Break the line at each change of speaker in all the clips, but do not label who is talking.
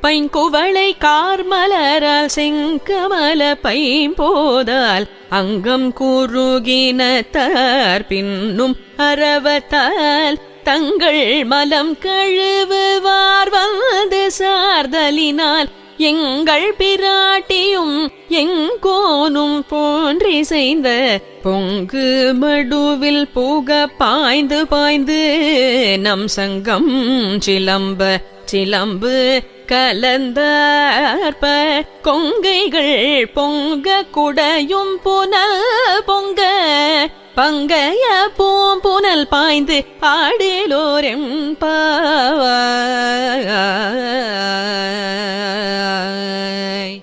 பைங்குவளை கார்மலரால் செங்கமல பைம்போதால் அங்கம் குறுகினத்தார் பின்னும் அரவத்தால் தங்கள் மலம் கழுவுவார் வந்து சார்தலினால் எங்கள் பிராட்டியும் எங்கோனும் போன்றிசைந்த பொங்கு மடுவில் புக பாய்ந்து பாய்ந்து நம் சங்கம் சிலம்பு கலந்தார்ப கொங்கைகள் பொங்க குடையும் புனல் பொங்க பங்கைய பூம்புனல் பாய்ந்து ஆடேலோரெம்பாவாய்.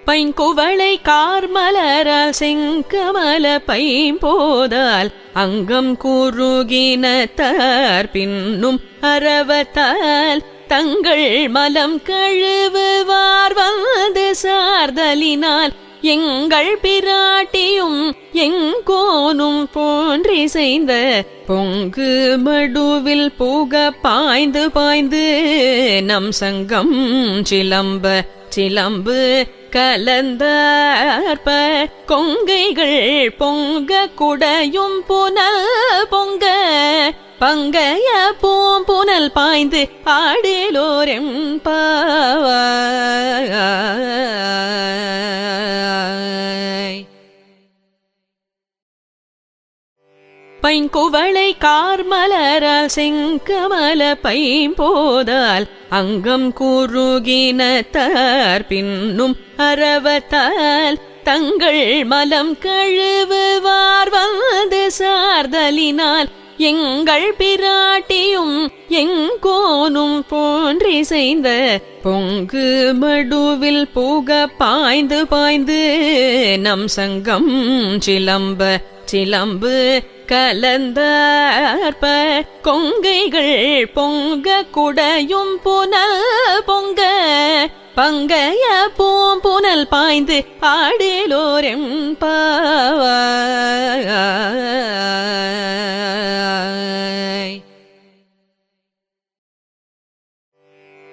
பைங்குவளை கார்மலரால் செங்கமல பைம்போதால் அங்கம் குறுகினத்தார் பின்னும் அரவத்தால் தங்கள் மலம் கழுவுவார் வந்து சார்தலினால் எங்கள் பிராட்டியும் எங்கோனும் போன்றிசைந்த பொங்கு மடுவில் புக பாய்ந்து பாய்ந்து நம் சங்கம் சிலம்பு கலந்தார்ப கொங்கைகள் பொங்க குடையும் புனல் பொங்க பங்கைய பூம்புனல் பாய்ந்து ஆடேலோரெம்பாவாய். பைங்குவளை கார்மலரால் செங்கமல பைம்போதால் அங்கம் குறுகினத்தார் பின்னும் அரவத்தால் தங்கள் மலம் கழுவுவார் வந்து சார்தலினால் எங்கள் பிராட்டியும் எங்கோனும் போன்றிசைந்த பொங்கு மடுவில் புக பாய்ந்து பாய்ந்து நம் சங்கம் சிலம்பு கலந்தார்ப கொங்கைகள் பொங்க குடையும் புனல் பொங்க பங்கைய பூம்புனல் பாய்ந்து ஆடேலோரெம்பாவாய்.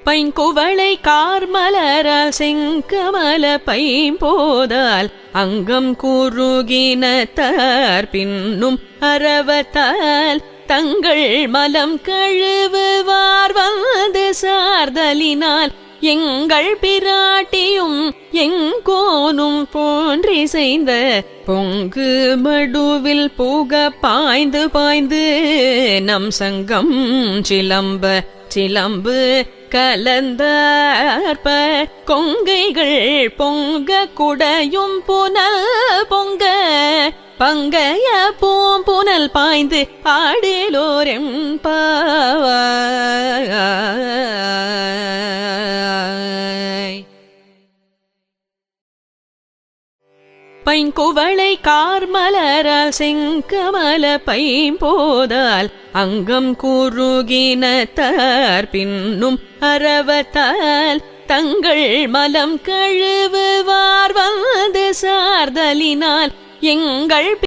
பைங்குவளை கார்மலரால் செங்கமல பைம்போதால் அங்கம் குறுகினத்தார் பின்னும் அரவத்தால் தங்கள் மலம் கழுவுவார் வந்து சார்தலினால் எங்கள் பிராட்டியும் எங்கோனும் போன்றிசைந்த பொங்கு மடுவில் புக பாய்ந்து பாய்ந்து நம் சங்கம் சிலம்பு கலந்தார்ப கொங்கைகள் பொங்க குடையும் புனல் பொங்க பங்கைய பூம்புனல் பாய்ந்து ஆடேலோரெம்பாவாய். பைங்குவளை கார்மலரால் செங்கமல பைம்போதால் அங்கம் குறுகினத்தார் பின்னும் அரவத்தால் தங்கள் மலம் கழுவுவார் வந்து சார்தலினால் எங்கள்